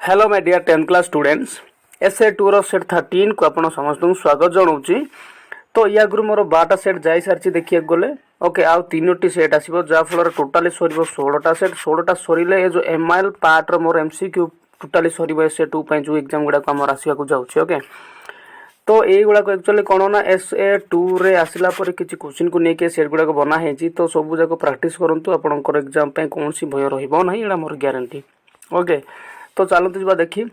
Hello my dear 10th class students SA 2 रो set 13 को आपण समस्त स्वागत जनाऊँगी। तो या आगु मोर 12टा सेट जाई सारी देखिए गले ओके आउ 3टी सेट आसो जहाँफल टोटाली सर 16टा सेट 16टा सर जो एमआईएल पार्ट मोर एमसीक्यू टोटाली सर एसए 2 जो एग्जाम गुड़ाक आम आसवाक जाऊँगी। ओके तो युवाक एक्चुअली कौन ना एसए 2 रे आसला पर किसी क्वेश्चन को लेकिन सेट गुड़ाक बनाई तो सब जाक प्राक्ट करूँ आपंकर एग्जाम कौन भय रहा यहाँ मोर ग्यारंटी। ओके तो चलते जा देखी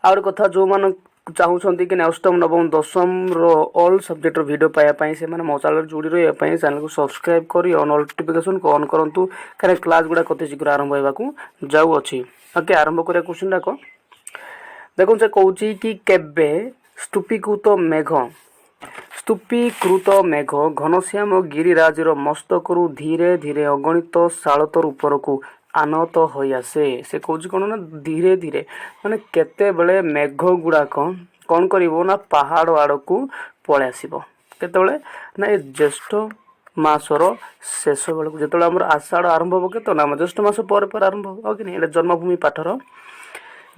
आउर कथा जो मान चाहूँगी कि अष्टम नवम दशम ऑल सब्जेक्ट वीडियो पाइबापी से मो चैनल जोड़ी रही चैनल को सब्सक्राइब कर नोटिफिकेशन को ऑन करूँ कहीं क्लास गुड़ा कत शीघ्र आरंभ होगा जाऊँगी। ओके आरंभ करिया क्वेश्चन डाक देखो से कौन कि केबे स्तूपीकृत मेघ घनश्याम गिरिराजर मस्तकरू धीरे धीरे अगणित शालतर उपरकू आनत हो आसे से कौन कौन ना धीरे धीरे माने केते बेले मेघ गुड़ाक कौन कर पहाड़ आड़ को पलि आसब केतबेले ना ए ज्येष्ठ मासर शेष बेलू जो आम आषाढ़ आरंभ हम के ना ज्येष्ठ मास पर आरंभ हो कि नहीं जन्मभूमि पाठर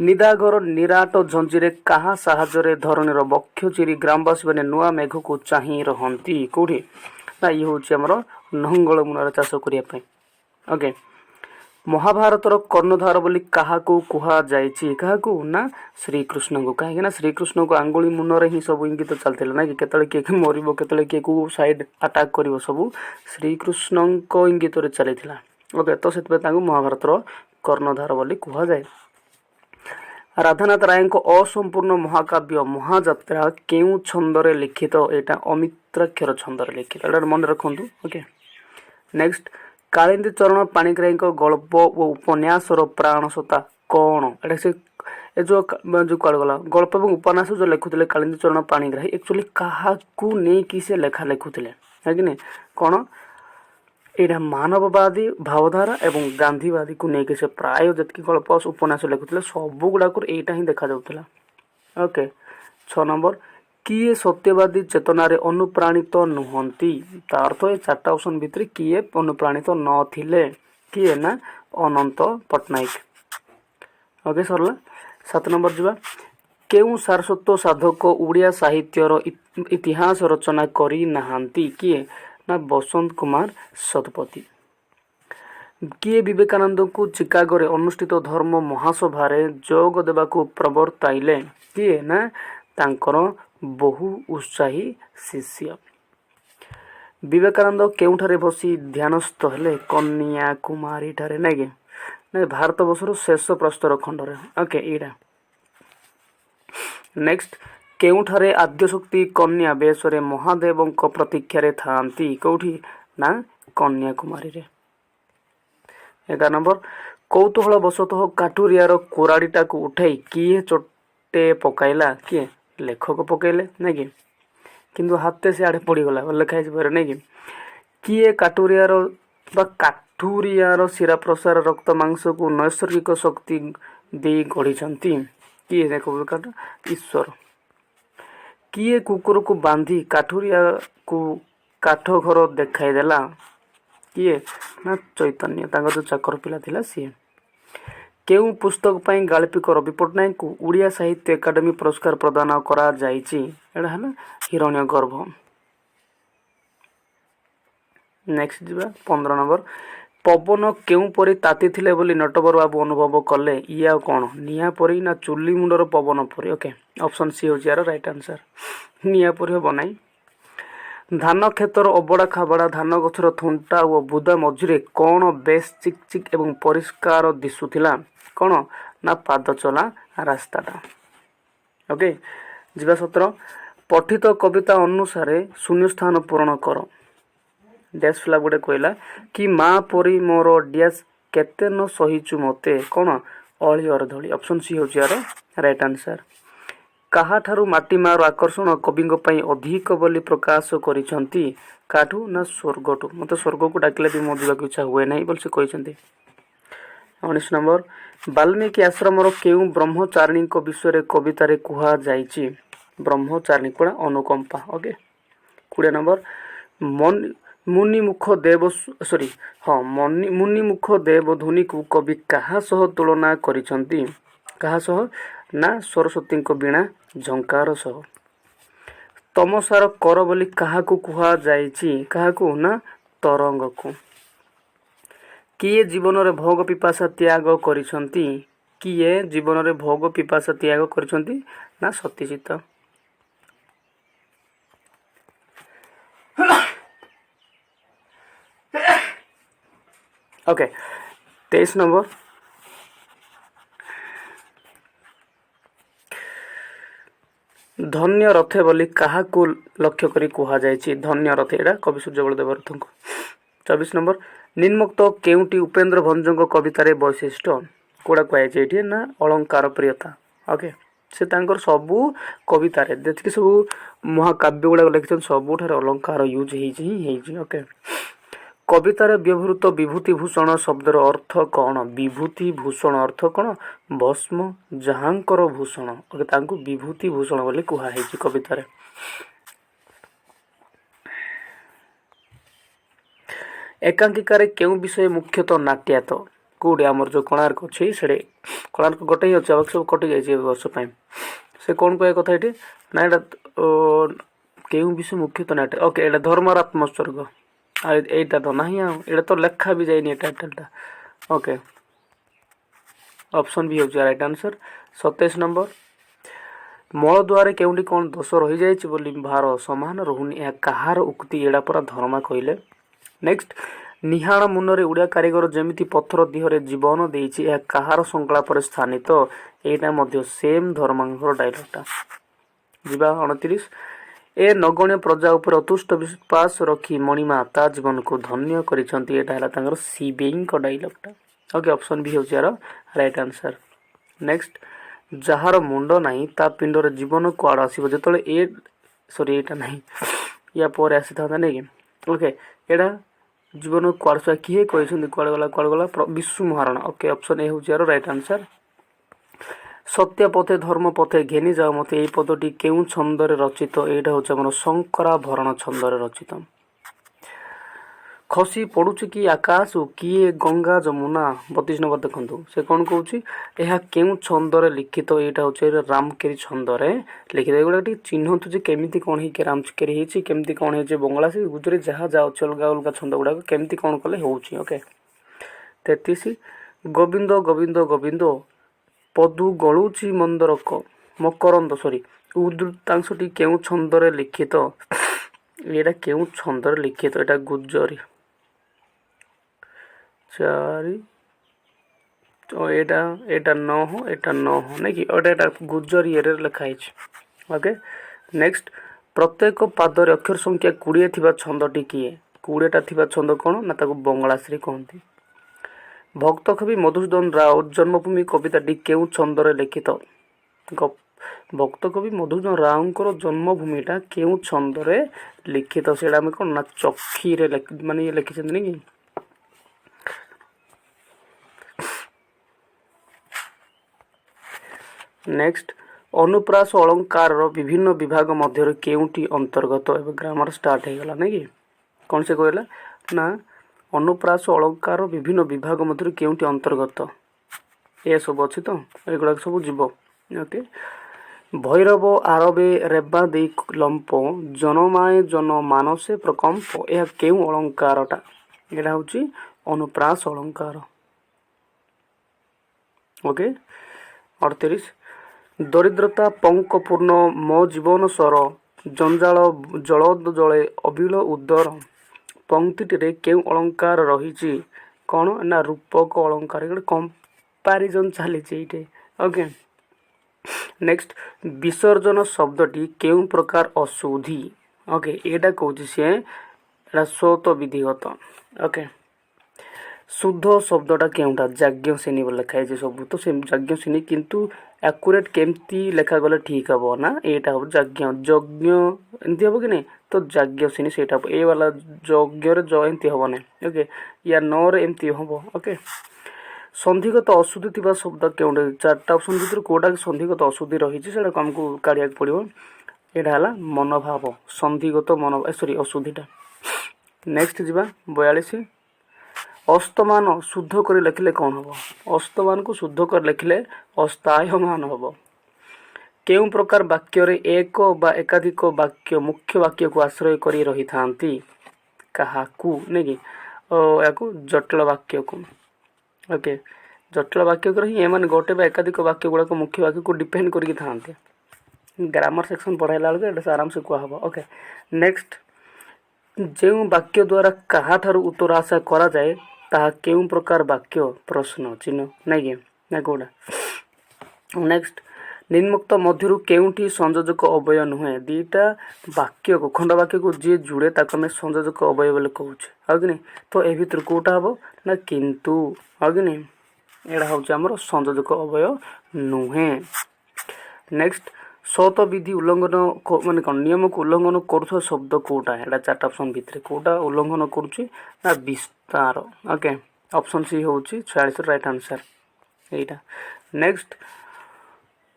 निदाघर निराट झंझीरे कहा साहाଯ୍ୟରେ धरणीर बक्ष चिरी ग्रामवासी मैंने नुआ मेघ को चाह रही कौटी ना ये हूँ आमर नंगल मूल चाष करने। ओके महाभारतर कर्णधार बोली क्या कहा ना श्रीकृष्ण को कहीं श्रीकृष्ण को आंगुली मुनरे ही सब इंगित चलते ना कि किए मरब के किए को साइड अटाक कर सब श्रीकृष्ण इंगित चली। ओके तो से महाभारतर कर्णधार बोली कहुए। राधानाथ राय असंपूर्ण महाकाव्य महाजात्रा केउ छंदरे लिखित यहाँ अमित्राक्षर छंदरे लिखित एटा मन रखु। ओके नेक्स्ट कालिंदी चरण पाणिग्राही गल्प और उपन्यासर प्राणसत्ता कौन एटा से जो कल गला गल्प और उपन्यास जो लिखुले कालिंदी चरण पाणिग्राही एक्चुअली क्या नहीं से लेखा लिखुले है कि नहीं कौन यहाँ मानववादी भावधारा एवं गांधीवादी को लेकिन से प्राय जी गल्प उपन्यास लिखुले सब गुड़ाक यहाँ देखा जाऊला। ओके 6 नंबर किए सत्यवादी चेतनार अनुप्राणित नुहति तार अर्थ ये 4टा ऑप्शन भितर किए अनुप्राणित नथिले किए ना अनंत पट्टनायक। ओके सरला 7 नंबर जा केउ सारस्वत साधक उड़िया साहित्यर इतिहास रचना करी नाहांती किए ना बसंत कुमार शतपथी। किए विवेकानंद को चिकागो रे अनुष्ठित धर्म महासभा जोग देवाक प्रवर्ताइले किए ना तांकर बहु उत्साही शिष्य। विवेकानंद केउठारे बसी ध्यानस्थ हेले कन्याकुमारी ठारे ना कि भारत वर्षर शेष प्रस्तर खंडरे। ओके एटा नेक्स्ट केउठारे आद्यशक्ति कन्या बेसरे महादेव प्रतीक्षारे थांती कौटी ना कन्याकुमारी रे। 11 नंबर कौतूहल बसतः काठुरियार कोराड़ीटा को उठाई किए चोटे पकाइला किए लेखक पकईले ना कि किंतु हाथे से आड़े पड़गला लिखाई ना कि किए काठुरियार शिरा प्रसार रक्त मांस को नैसर्गिक शक्ति दे गढ़ी किए देखो ईश्वर। किए कुकुर को बांधी काठुरिया को काठ घर देखाईदेला किए ना चैतन्य जो चाकर पिला थिला सी। केउ पुस्तक पाई गाल्पिक रवि पट्टनायक को उड़िया साहित्य एकाडेमी पुरस्कार प्रदान करा जाइछि एटा है हिरण्यगर्भ। नेक्स्ट जीवा 15 नंबर पवन केउ परी ताती थिले बोली नटवर बाबू अनुभव कले या कौन निया परी ना चुली मुंडर पवन परी। ओके ऑप्शन सी हो यार राइट आंसर निया परी हो बनाई। धान क्षेत्र अबड़ा खाबड़ा धान गछर थुंटा और बुदा मझिरे कौन बेस चिक चिक एवं परिष्कार दिशुथिला कौन ना पाद चला रास्ताटा। ओके जीवा 17 पठित कविता अनुसार शून्य स्थान पूरण कर डैश फिला गोटे कहला कि माँ परी मोर डैश केते न सहीचु मते कौन अली अरधली ऑप्शन सी हो यार राइट आंसर। कहा ठारू माटी मार आकर्षण कविंग पई अधिक बोली प्रकाश करिसंती काठू ना स्वर्गटू मत स्वर्ग को डाकिले भी मो जीवाक इच्छा हुए नहीं बोल से कहते। 19 नंबर वाल्मीकि आश्रमर केउ ब्रह्मचारिणी विषय कवितार कह जाइछि ब्रह्मचारिणी कड़ा अनुकंपा। ओके 20 नंबर मुनिमुख देव सॉरी हाँ मुनिमुख देव ध्वनि को कवि कहा सह तुलना करिसंती କାହା ସହ ନା ସରସ୍ୱତୀଙ୍କ ବୀଣା ଝଙ୍କାର ସହ। ତମସାର କର ବୋଲି କାହାକୁ କୁହାଯାଇଛି? କାହାକୁ ନା ତରଙ୍ଗକୁ। କିଏ ଜୀବନରେ ଭୋଗ ପିପାସା ତ୍ୟାଗ କରିଛନ୍ତି? କିଏ ଜୀବନରେ ଭୋଗ ପିପାସା ତ୍ୟାଗ କରିଛନ୍ତି? ନା ସତୀଚିତ। Okay 23 number. ଧନ୍ୟ ରଥେ ବୋଲି କାହାକୁ ଲକ୍ଷ୍ୟ କରି କୁହାଯାଇଛି? ଧନ୍ୟ ରଥେ ଏଇଟା କବି ସୂର୍ଯ୍ୟବଳ ଦେବରଥଙ୍କୁ। 24 ନମ୍ବର। ନିମ୍ନୋକ୍ତ କେଉଁଟି ଉପେନ୍ଦ୍ର ଭଞ୍ଜଙ୍କ କବିତାରେ ବୈଶିଷ୍ଟ୍ୟ? କୋଉଟା କୁହାଯାଇଛି ଏଠି ନା ଅଳଙ୍କାର ପ୍ରିୟତା। ଓକେ ସେ ତାଙ୍କର ସବୁ କବିତାରେ ଯେତିକି ସବୁ ମହାକାବ୍ୟ ଗୁଡ଼ାକ ଲେଖିଛନ୍ତି ସବୁଠାରେ ଅଳଙ୍କାର ୟୁଜ୍ ହେଇଛି। ଓକେ କବିତାରେ ବ୍ୟବହୃତ ବିଭୂତି ଭୂଷଣ ଶବ୍ଦର ଅର୍ଥ କ'ଣ? ବିଭୂତି ଭୂଷଣ ଅର୍ଥ କ'ଣ? ଭସ୍ମ ଯାହାଙ୍କର ଭୂଷଣ। ଓକେ ତାଙ୍କୁ ବିଭୂତି ଭୂଷଣ ବୋଲି କୁହାଯାଇଛି କବିତାରେ। ଏକାଙ୍କିକାରେ କେଉଁ ବିଷୟ ମୁଖ୍ୟତଃ ନାଟ୍ୟାତ? କୋଉଠି ଆମର ଯୋଉ କୋଣାର୍କ ଅଛି ସେଠି କୋଣାର୍କ ଗୋଟେ ହିଁ ଅଛି, ଆଉ ସବୁ କଟି ଯାଇଛି ଏ ବର୍ଷ ପାଇଁ। ସେ କ'ଣ କହିବା କଥା ଏଠି ନା ଏଇଟା କେଉଁ ବିଷୟ ମୁଖ୍ୟତଃ ନାଟ୍ୟ। ଓକେ ଏଇଟା ଧର୍ମର ଆତ୍ମୋତ୍ସର୍ଗ। ଆଉ ଏଇଟା ତ ନାହିଁ, ଆଉ ଏଇଟା ତ ଲେଖା ବି ଯାଇନି ଏ ଟାଇଟେଲଟା। ଓକେ ଅପସନ୍ ବି ହେଉଛି ରାଇଟ୍ ଆନ୍ସର। 27 ନମ୍ବର। ମଳଦ୍ୱାରେ କେଉଁଠି କ'ଣ ଦୋଷ ରହିଯାଇଛି ବୋଲି ଭାର ସମାନ ରହୁନି, ଏହା କାହାର ଉକ୍ତି? ଏଇଟା ପରା ଧର୍ମା କହିଲେ। ନେକ୍ସଟ ନିହାଣ ମୁନରେ ଓଡ଼ିଆ କାରିଗର ଯେମିତି ପଥର ଦିହରେ ଜୀବନ ଦେଇଛି, ଏହା କାହାର ସଂକଳାପରେ ସ୍ଥାନିତ? ଏଇଟା ମଧ୍ୟ ସେମ୍ ଧର୍ମାଙ୍କର ଡାଇଲଗଟା। ଯିବା 29। ଏ ନଗଣ୍ୟ ପ୍ରଜା ଉପରେ ଅତୁଷ୍ଟ ବିଶ୍ୱାସ ରଖି ମଣିମା ତା ଜୀବନକୁ ଧନ୍ୟ କରିଛନ୍ତି। ଏଇଟା ହେଲା ତାଙ୍କର ଶିବେଇଙ୍କ ଡାଇଲଗଟା। ଓକେ ଅପସନ୍ ବି ହେଉଛି ଏହାର ରାଇଟ୍ ଆନ୍ସର। ନେକ୍ସଟ ଯାହାର ମୁଣ୍ଡ ନାହିଁ ତା ପିଣ୍ଡରେ ଜୀବନ କୁଆଡ଼େ ଆସିବ? ଯେତେବେଳେ ଏଇଟା ନାହିଁ ୟା ପରେ ଆସିଥାନ୍ତା ନାଇଁ କି? ଓକେ ଏଇଟା ଜୀବନ କୁଆଡ଼େ ଆସିବ କିଏ କହିଛନ୍ତି? କୁଆଡ଼େ ଗଲା Bishu Maharana. Okay option A ହେଉଛି ଏହାର ରାଇଟ୍ ଆନ୍ସର। ସତ୍ୟ ପଥେ ଧର୍ମ ପଥେ ଘେନି ଯାଅ ମତେ ଏଇ ପଦଟି କେଉଁ ଛନ୍ଦରେ ରଚିତ? ଏଇଟା ହେଉଛି ଆମର ଶଙ୍କରାଭରଣ ଛନ୍ଦରେ ରଚିତ। ଖସି ପଡ଼ୁଛି କି ଆକାଶରୁ କିଏ ଗଙ୍ଗା ଯମୁନା। 32 ନମ୍ବର ଦେଖନ୍ତୁ ସେ କ'ଣ କହୁଛି? ଏହା କେଉଁ ଛନ୍ଦରେ ଲିଖିତ? ଏଇଟା ହେଉଛି ରାମକେରି ଛନ୍ଦରେ ଲିଖିତ। ଏଗୁଡ଼ା ଟିକେ ଚିହ୍ନନ୍ତୁ ଯେ କେମିତି କ'ଣ ହେଇକି ରାମକେରି ହେଇଛି, କେମିତି କ'ଣ ହେଇଛି ବଙ୍ଗଳା ସେ ଗୁଜୁରୀ ଯାହା ଅଛି ଅଲଗା ଅଲଗା ଛନ୍ଦ ଗୁଡ଼ାକ କେମିତି କ'ଣ କଲେ ହେଉଛି। ଓକେ 33 ଗୋବିନ୍ଦ ଗୋବିନ୍ଦ ଗୋବିନ୍ଦ ପଦୁ ଗଳୁଛି ମକରନ୍ଦ ଉଦ୍ବୃତ୍ତାଂଶଟି କେଉଁ ଛନ୍ଦରେ ଲିଖିତ? ଏଇଟା କେଉଁ ଛନ୍ଦରେ ଲିଖିତ? ଏଇଟା ଗୁଜରୀ 4 ଏଇଟା 9 ଏଇଟା 9 ନାଇଁ କି? ଏଇଟା ଗୁଜରୀରେ ଲେଖା ହେଇଛି। ଓକେ ନେକ୍ସଟ ପ୍ରତ୍ୟେକ ପାଦରେ ଅକ୍ଷର ସଂଖ୍ୟା 20 ଥିବା ଛନ୍ଦଟି କିଏ? 20ଟା ଥିବା ଛନ୍ଦ କ'ଣ ନା ତାକୁ ବଙ୍ଗଳାଶ୍ରୀ କହନ୍ତି। ଭକ୍ତ କବି ମଧୁସୂଦନ ରାଓ ଜନ୍ମଭୂମି କବିତାଟି କେଉଁ ଛନ୍ଦରେ ଲିଖିତ? ଭକ୍ତ କବି ମଧୁସୂଦନ ରାଓଙ୍କର ଜନ୍ମଭୂମିଟା କେଉଁ ଛନ୍ଦରେ ଲିଖିତ? ସେଇଟା ଆମେ କ'ଣ ନା ଚକ୍ଷିରେ ମାନେ ଇଏ ଲେଖିଛନ୍ତି ନାଇଁ କି? ନେକ୍ସଟ ଅନୁପ୍ରାସ ଅଳଙ୍କାରର ବିଭିନ୍ନ ବିଭାଗ ମଧ୍ୟରେ କେଉଁଟି ଅନ୍ତର୍ଗତ? ଏବେ ଗ୍ରାମାର ଷ୍ଟାର୍ଟ ହେଇଗଲା ନାଇଁ କି? କ'ଣ ସେ କହିଲା ନା ଅନୁପ୍ରାସ ଅଳଙ୍କାର ବିଭିନ୍ନ ବିଭାଗ ମଧ୍ୟରେ କେଉଁଟି ଅନ୍ତର୍ଗତ? ଏସବୁ ଅଛି ତ ଏଗୁଡ଼ାକ ସବୁ ଯିବ। ଓକେ ଭୈରବ ଆରବେ ରେବା ଦେଇ ଲମ୍ପ ଜନମାଏ ଜନ ମାନସେ ପ୍ରକମ୍ପ। ଏହା କେଉଁ ଅଳଙ୍କାରଟା? ଏଇଟା ହେଉଛି ଅନୁପ୍ରାସ ଅଳଙ୍କାର। ଓକେ 38 ଦରିଦ୍ରତା ପଙ୍କପୂର୍ଣ୍ଣ ମୋ ଜୀବନ ସ୍ୱର ଜଞ୍ଜାଳ ଜଳଦ ଜଳେ ଅବିଳ ଉଦର। ପଂକ୍ତିଟିରେ କେଉଁ ଅଳଙ୍କାର ରହିଛି? କ'ଣ ନା ରୂପକ ଅଳଙ୍କାର। ଗୋଟେ କମ୍ପାରିଜନ୍ ଚାଲିଛି ଏଇଠି। ଓକେ ନେକ୍ସଟ ବିସର୍ଜନ ଶବ୍ଦଟି କେଉଁ ପ୍ରକାର ଅଶୁଦ୍ଧି? ଓକେ ଏଇଟା କହୁଛି ସିଏ ଏଇଟା ସ୍ୱତ ବିଧିଗତ। ଓକେ ଶୁଦ୍ଧ ଶବ୍ଦଟା କେଉଁଟା? ଯାଜ୍ଞସେନୀ ବୋଲି ଲେଖା ହେଇଛି ସବୁ ତ ସେ ଯାଜ୍ଞସେନୀ, କିନ୍ତୁ ଆକୁରେଟ୍ କେମିତି ଲେଖାଗଲେ ଠିକ୍ ହେବ ନା ଏଇଟା ହେବ ଯଜ୍ଞ ଏମିତି ହେବ କି ନାହିଁ? ତ ଯାଜ୍ଞସେନୀ ସେଇଟା ହେବ। ଏ ବାଲା ଯଜ୍ଞରେ ଏମିତି ହେବ ନାହିଁ। ଓକେ ୟା ନରେ ଏମିତି ହେବ। ଓକେ ସନ୍ଧିଗତ ଅଶୁଦ୍ଧି ଥିବା ଶବ୍ଦ କେଉଁଟା? 4ଟା ଅପସନ୍ ଭିତରୁ କେଉଁଟା ସନ୍ଧିଗତ ଅଶୁଦ୍ଧି ରହିଛି ସେଇଟାକୁ ଆମକୁ କାଢ଼ିବାକୁ ପଡ଼ିବ। ଏଇଟା ହେଲା ମନୋଭାବ ସନ୍ଧିଗତ ଅଶୁଦ୍ଧିଟା। ନେକ୍ସଟ ଯିବା 42 ଅସ୍ତମାନ ଶୁଦ୍ଧ କରି ଲେଖିଲେ କ'ଣ ହେବ? ଅସ୍ତମାନକୁ ଶୁଦ୍ଧ କରି ଲେଖିଲେ ଅସ୍ତାୟମାନ ହେବ। କେଉଁ ପ୍ରକାର ବାକ୍ୟରେ ଏକ ବା ଏକାଧିକ ବାକ୍ୟ ମୁଖ୍ୟ ବାକ୍ୟକୁ ଆଶ୍ରୟ କରି ରହିଥାନ୍ତି? କାହାକୁ ନାଇଁ କି ୟାକୁ ଜଟିଳ ବାକ୍ୟକୁ। ଓକେ, ଜଟିଳ ବାକ୍ୟକରେ ହିଁ ଏମାନେ ଗୋଟେ ବା ଏକାଧିକ ବାକ୍ୟ ଗୁଡ଼ାକ ମୁଖ୍ୟ ବାକ୍ୟକୁ ଡିପେଣ୍ଡ କରିକି ଥାନ୍ତି। ଗ୍ରାମର ସେକ୍ସନ୍ ପଢ଼ାଇଲା ବେଳକୁ ଏଇଟା ଆରାମସେ କୁହାହେବ। ଓକେ, ନେକ୍ସଟ, ଯେଉଁ ବାକ୍ୟ ଦ୍ୱାରା କାହାଠାରୁ ଉତ୍ତର ଆଶା କରାଯାଏ ତାହା କେଉଁ ପ୍ରକାର ବାକ୍ୟ? ପ୍ରଶ୍ନ ଚିହ୍ନ ନାଇଁ କି ନା କେଉଁଟା? ନେକ୍ସଟ, ନିମ୍ନୋକ୍ତ ମଧ୍ୟରୁ କେଉଁଠି ସଂଯୋଜକ ଅବୟବ ନୁହେଁ? ଦୁଇଟା ବାକ୍ୟକୁ ଖଣ୍ଡ ବାକ୍ୟକୁ ଯିଏ ଯୋଡ଼େ ତାକୁ ଆମେ ସଂଯୋଜକ ଅବୟବ ବୋଲି କହୁଛେ, ଆଉ କି ନାଇଁ? ତ ଏ ଭିତରୁ କେଉଁଟା ହେବ ନା କିନ୍ତୁ, ଆଉ କି ନାଇଁ? ଏଇଟା ହେଉଛି ଆମର ସଂଯୋଜକ ଅବୟବ ନୁହେଁ। ନେକ୍ସଟ, ସତ ବିଧି ଉଲ୍ଲଂଘନ ମାନେ କ'ଣ ନିୟମକୁ ଉଲ୍ଲଂଘନ କରୁଥିବା ଶବ୍ଦ କେଉଁଟା? ଏଇଟା ଚାରିଟା ଅପସନ୍ ଭିତରେ କେଉଁଟା ଉଲ୍ଲଂଘନ କରୁଛି ନା ବିସ୍ତାର। ଓକେ, ଅପସନ୍ ସି ହେଉଛି 46ର ରାଇଟ୍ ଆନ୍ସର୍ ଏଇଟା। ନେକ୍ସଟ,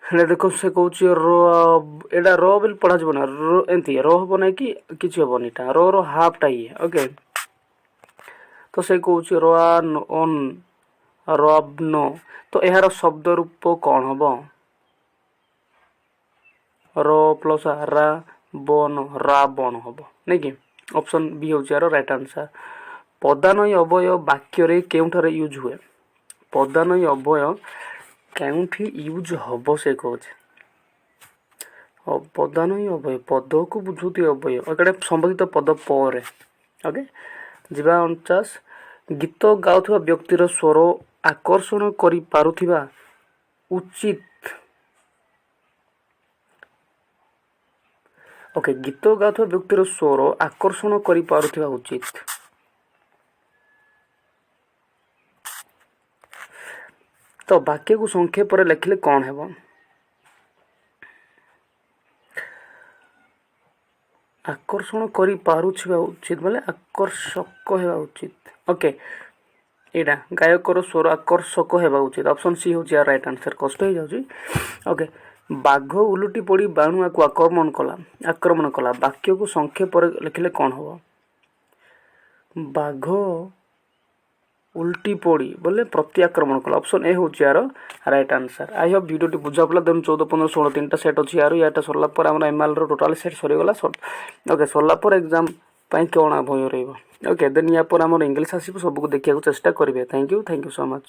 ହେଲେ ଦେଖ ସେ କହୁଛି ଏଇଟା ର ବୋଲି ପଢ଼ାଯିବ ନା, ଏମିତି ର ହେବ ନାହିଁ କି କିଛି ହେବନି, ଏଇଟା ର ହାଫ୍ଟା ଇଏ। ଓକେ, ତ ସେ କହୁଛି ଅନ୍ ରବ୍ନ, ତ ଏହାର ଶବ୍ଦ ରୂପ କ'ଣ ହେବ? ର ପ୍ଲସ୍ ରା ବନ ରାବଣ ହେବ ନାଇଁ କି? ଅପସନ୍ ବି ହେଉଛି ଏହାର ରାଇଟ୍ ଆନ୍ସର୍। ପଦାନୟୀ ଅବୟବ ବାକ୍ୟରେ କେଉଁଠାରେ ୟୁଜ୍ ହୁଏ? ପଦାନୟୀ ଅବୟବ କେଉଁଠି ୟୁଜ୍ ହେବ ସେ କହୁଛି? ପଦାନୟୀ ଅବୟବ ପଦକୁ ବୁଝୁଥିବା ଅବୟବ, ଏଇଟା ସମ୍ବନ୍ଧିତ ପଦ ପରେ। ଓକେ, ଯିବା 49, ଗୀତ ଗାଉଥିବା ବ୍ୟକ୍ତିର ସ୍ୱର ଆକର୍ଷଣ କରିପାରୁଥିବା ଉଚିତ। ଓକେ, ଗୀତ ଗାଉଥିବା ବ୍ୟକ୍ତିର ସ୍ୱର ଆକର୍ଷଣ କରିପାରୁଥିବା ଉଚିତ। ତ ବାକ୍ୟକୁ ସଂକ୍ଷେପରେ ଲେଖିଲେ କ'ଣ ହେବ? ଆକର୍ଷଣ କରିପାରୁଥିବା ଉଚିତ ବୋଲେ ଆକର୍ଷକ ହେବା ଉଚିତ। ଓକେ, ଏଇଟା ଗାୟକର ସ୍ୱର ଆକର୍ଷକ ହେବା ଉଚିତ। ଅପସନ୍ ସି ହେଉଛି ୟାର ରାଇଟ୍ ଆନ୍ସର୍। କଷ୍ଟ ହେଇଯାଉଛି। ଓକେ, ବାଘ ଓଲଟି ପଡ଼ି ବାଣୁଆକୁ ଆକ୍ରମଣ କଲା ବାକ୍ୟକୁ ସଂକ୍ଷେପରେ ଲେଖିଲେ କ'ଣ ହେବ? ବାଘ ଉଲ୍ଟି ପଡ଼ି ବୋଲେ ପ୍ରତି ଆକ୍ରମଣ କଲା। ଅପସନ୍ ଏ ହେଉଛି ୟାର ରାଇଟ୍ ଆନ୍ସର୍। ଆଇ ହୋପ୍ ଭିଡ଼ିଓଟି ବୁଝା ପଡ଼ିଲା। ଦେନ୍ 14, 15, 16 ତିନିଟା ସେଟ୍ ଅଛି ୟାଟା ସରିଲା ପରେ ଆମର ଏମ୍ଆଇଏଲ୍ର ଟୋଟାଲ୍ ସେଟ୍ ସରିଗଲା। ଓକେ, ସରିଲା ପରେ ଏକ୍ଜାମ୍ ପାଇଁ କ'ଣ ଭୟ ରହିବ? ଓକେ, ଦେନ୍ ୟା ପରେ ଆମର ଇଂଲିଶ ଆସିବ, ସବୁକୁ ଦେଖିବାକୁ ଚେଷ୍ଟା କରିବେ। Thank you so much.